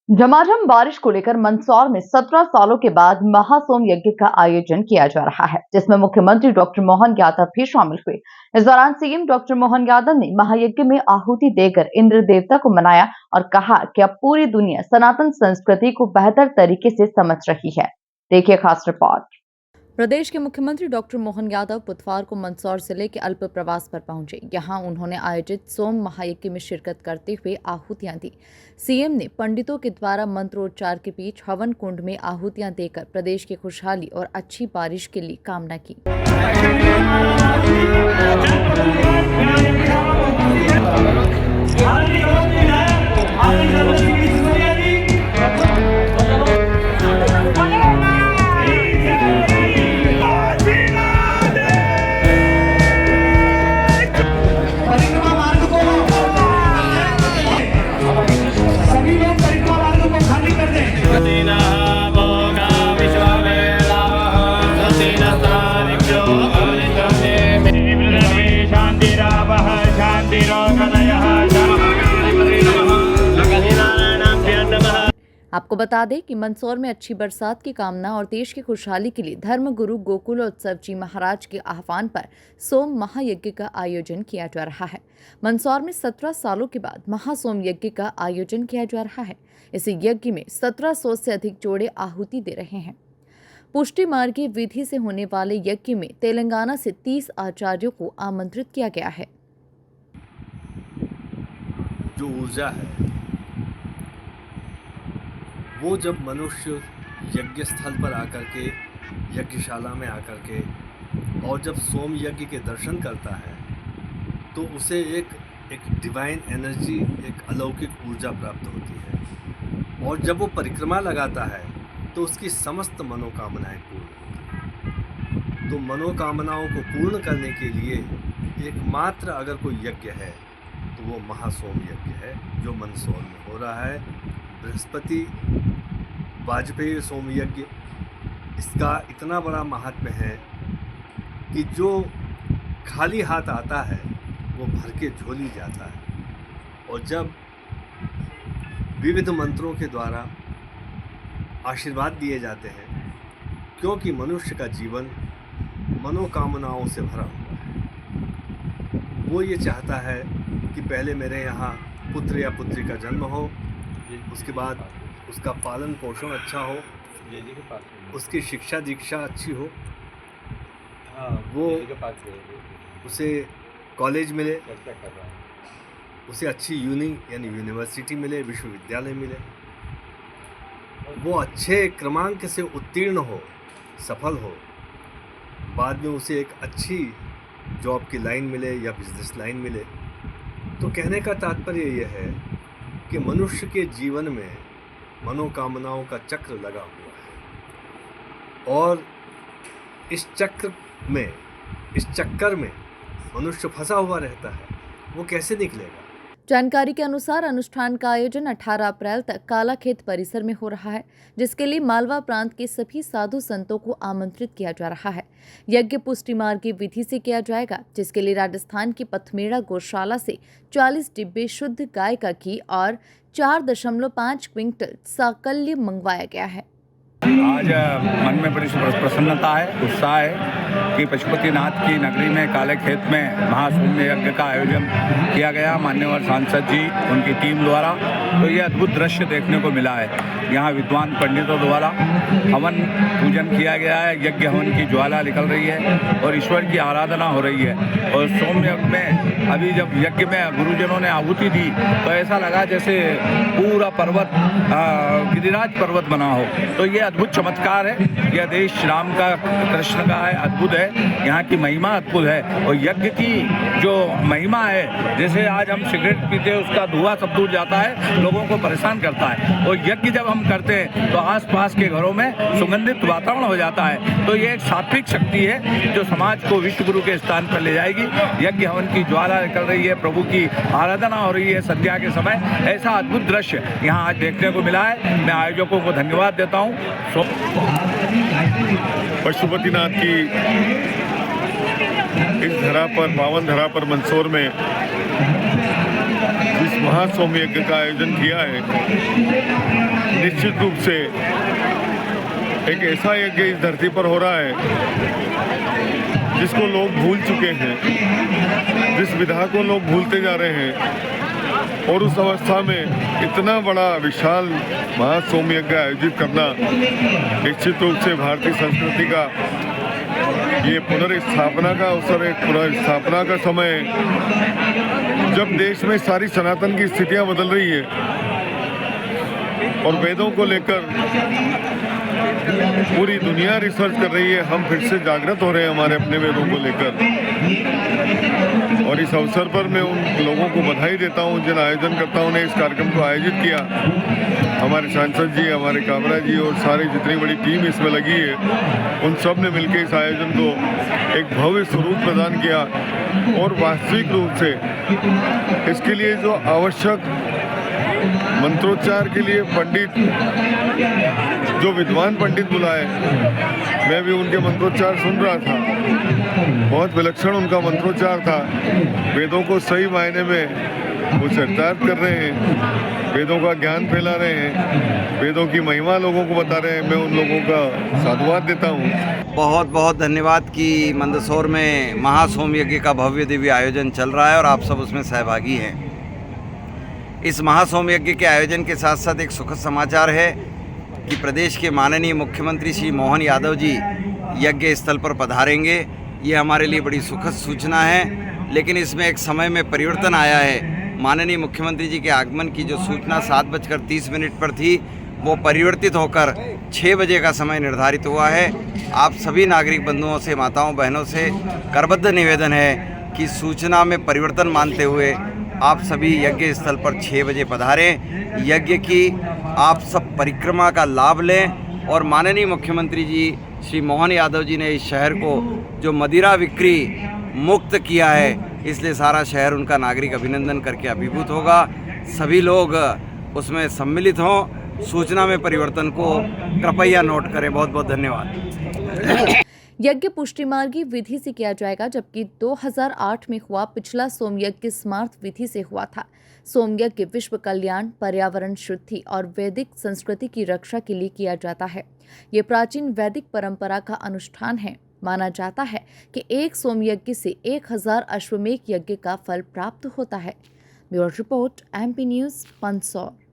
झमाझम बारिश को लेकर मंदसौर में 17 सालों के बाद महासोम यज्ञ का आयोजन किया जा रहा है, जिसमें मुख्यमंत्री डॉक्टर मोहन यादव भी शामिल हुए। इस दौरान सीएम डॉक्टर मोहन यादव ने महायज्ञ में आहुति देकर इंद्र देवता को मनाया और कहा कि अब पूरी दुनिया सनातन संस्कृति को बेहतर तरीके से समझ रही है। देखिए खास रिपोर्ट। प्रदेश के मुख्यमंत्री डॉक्टर मोहन यादव बुधवार को मंदसौर जिले के अल्प प्रवास पर पहुंचे। यहां उन्होंने आयोजित सोम महायज्ञ में शिरकत करते हुए आहुतियां दी। सीएम ने पंडितों के द्वारा मंत्रोच्चार के बीच हवन कुंड में आहुतियां देकर प्रदेश की खुशहाली और अच्छी बारिश के लिए कामना की। आपको बता दें कि मंदसौर में अच्छी बरसात की कामना और देश की खुशहाली के लिए धर्मगुरु गोकुलोत्सव जी महाराज के आह्वान पर सोम महायज्ञ का आयोजन किया जा रहा है। मंदसौर में 17 सालों के बाद महासोम यज्ञ का आयोजन किया जा रहा है। इस यज्ञ में 1700 से अधिक जोड़े आहुति दे रहे हैं। पुष्टि मार्गीय विधि से होने वाले यज्ञ में तेलंगाना से 30 आचार्यों को आमंत्रित किया गया है। जो ऊर्जा है वो जब मनुष्य यज्ञ स्थल पर आकर के, यज्ञशाला में आकर के और जब सोम यज्ञ के दर्शन करता है तो उसे एक डिवाइन एनर्जी, एक अलौकिक ऊर्जा प्राप्त होती है। और जब वो परिक्रमा लगाता है तो उसकी समस्त मनोकामनाएं पूर्ण होती हैं। तो मनोकामनाओं को पूर्ण करने के लिए एकमात्र अगर कोई यज्ञ है तो वो महासोम यज्ञ है, जो मंदसौर में हो रहा है। बृहस्पति वाजपेयी सोम यज्ञ, इसका इतना बड़ा महात्म्य है कि जो खाली हाथ आता है वो भर के झोली जाता है। और जब विविध मंत्रों के द्वारा आशीर्वाद दिए जाते हैं, क्योंकि मनुष्य का जीवन मनोकामनाओं से भरा हुआ है। वो ये चाहता है कि पहले मेरे यहाँ पुत्र या पुत्री का जन्म हो, उसके बाद उसका पालन पोषण अच्छा हो, उसकी शिक्षा दीक्षा अच्छी हो, वो उसे कॉलेज मिले, उसे अच्छी यानी यूनिवर्सिटी मिले, विश्वविद्यालय मिले, वो अच्छे क्रमांक से उत्तीर्ण हो, सफल हो, बाद में उसे एक अच्छी जॉब की लाइन मिले या बिजनेस लाइन मिले। तो कहने का तात्पर्य यह है कि मनुष्य के जीवन में मनोकामनाओं का चक्र लगा हुआ है और इस चक्कर में मनुष्य फंसा हुआ रहता है। वो कैसे निकलेगा? जानकारी के अनुसार अनुष्ठान का आयोजन 18 अप्रैल तक कालाखेत परिसर में हो रहा है, जिसके लिए मालवा प्रांत के सभी साधु संतों को आमंत्रित किया जा रहा है। यज्ञ पुष्टि मार्गीय विधि से किया जाएगा, जिसके लिए राजस्थान की पथमेड़ा गौशाला से 40 डिब्बे शुद्ध गाय का घी और 4.5 क्विंटल साकल्य मंगवाया गया है। आज मन में बड़ी प्रसन्नता है, उत्साह है कि पशुपतिनाथ की नगरी में काले खेत में महासोम यज्ञ का आयोजन किया गया माननीय सांसद जी, उनकी टीम द्वारा। तो ये अद्भुत दृश्य देखने को मिला है। यहाँ विद्वान पंडितों द्वारा हवन पूजन किया गया है, यज्ञ हवन की ज्वाला निकल रही है और ईश्वर की आराधना हो रही है। और सोम यज्ञ में अभी जब यज्ञ में गुरुजनों ने आहुति दी तो ऐसा लगा जैसे पूरा पर्वत गिरिराज पर्वत बना हो। तो ये अद्भुत चमत्कार है। यह देश राम का, कृष्ण का है, अद्भुत है। यहाँ की महिमा अद्भुत है। और यज्ञ की जो महिमा है, जैसे आज हम सिगरेट पीते हैं, उसका धुआं सब दूर जाता है, लोगों को परेशान करता है। और यज्ञ जब हम करते हैं तो आसपास के घरों में सुगंधित वातावरण हो जाता है। तो ये एक सात्विक शक्ति है जो समाज को विश्व गुरु के स्थान पर ले जाएगी। यज्ञ हवन की ज्वाला निकल रही है, प्रभु की आराधना हो रही है संध्या के समय। ऐसा अद्भुत दृश्य यहाँ आज देखने को मिला है। मैं आयोजकों को धन्यवाद देता हूँ। पशुपतिनाथ की इस धरा पर, पावन धरा पर मंदसौर में जिस महासोम यज्ञ का आयोजन किया है, निश्चित रूप से एक ऐसा यज्ञ इस धरती पर हो रहा है जिसको लोग भूल चुके हैं, जिस विधा को लोग भूलते जा रहे हैं, और उस अवस्था में इतना बड़ा विशाल महासोम यज्ञ आयोजित करना निश्चित रूप से भारतीय संस्कृति का ये पुनर्स्थापना का अवसर है, पुनर्स्थापना का समय है, जब देश में सारी सनातन की स्थितियां बदल रही है और वेदों को लेकर पूरी दुनिया रिसर्च कर रही है। हम फिर से जागृत हो रहे हैं हमारे अपने वेदों को लेकर, और इस अवसर पर मैं उन लोगों को बधाई देता हूं जिन आयोजनकर्ताओं ने इस कार्यक्रम को आयोजित किया। हमारे सांसद जी, हमारे काबरा जी और सारी जितनी बड़ी टीम इसमें लगी है, उन सब ने मिलकर इस आयोजन को एक भव्य स्वरूप प्रदान किया, और वास्तविक रूप से इसके लिए जो आवश्यक मंत्रोच्चार के लिए पंडित, जो विद्वान पंडित बुलाए, मैं भी उनके मंत्रोच्चार सुन रहा था, बहुत विलक्षण उनका मंत्रोच्चार था। वेदों को सही मायने में वो चरितार्थ कर रहे हैं, वेदों का ज्ञान फैला रहे हैं, वेदों की महिमा लोगों को बता रहे हैं। मैं उन लोगों का साधुवाद देता हूँ। बहुत बहुत धन्यवाद कि मंदसौर में महासोम यज्ञ का भव्य दिव्य आयोजन चल रहा है और आप सब उसमें सहभागी हैं। इस महासोम यज्ञ के आयोजन के साथ साथ एक सुखद समाचार है कि प्रदेश के माननीय मुख्यमंत्री श्री मोहन यादव जी यज्ञ स्थल पर पधारेंगे। ये हमारे लिए बड़ी सुखद सूचना है, लेकिन इसमें एक समय में परिवर्तन आया है। माननीय मुख्यमंत्री जी के आगमन की जो सूचना 7:30 पर थी, वो परिवर्तित होकर 6 बजे का समय निर्धारित हुआ है। आप सभी नागरिक बंधुओं से, माताओं बहनों से करबद्ध निवेदन है कि सूचना में परिवर्तन मानते हुए आप सभी यज्ञ स्थल पर 6 बजे पधारें। यज्ञ की आप सब परिक्रमा का लाभ लें, और माननीय मुख्यमंत्री जी श्री मोहन यादव जी ने इस शहर को जो मदिरा बिक्री मुक्त किया है, इसलिए सारा शहर उनका नागरिक अभिनंदन करके अभिभूत होगा। सभी लोग उसमें सम्मिलित हों। सूचना में परिवर्तन को कृपया नोट करें। बहुत बहुत धन्यवाद। यज्ञ पुष्टि मार्गी विधि से किया जाएगा, जबकि 2008 में हुआ पिछला सोमयज्ञ स्मार्त विधि से हुआ था। सोमयज्ञ विश्व कल्याण, पर्यावरण शुद्धि और वैदिक संस्कृति की रक्षा के लिए किया जाता है। ये प्राचीन वैदिक परंपरा का अनुष्ठान है। माना जाता है कि एक सोमयज्ञ से 1000 अश्वमेध यज्ञ का फल प्राप्त होता है। Bureau report, MP news, Mandsaur.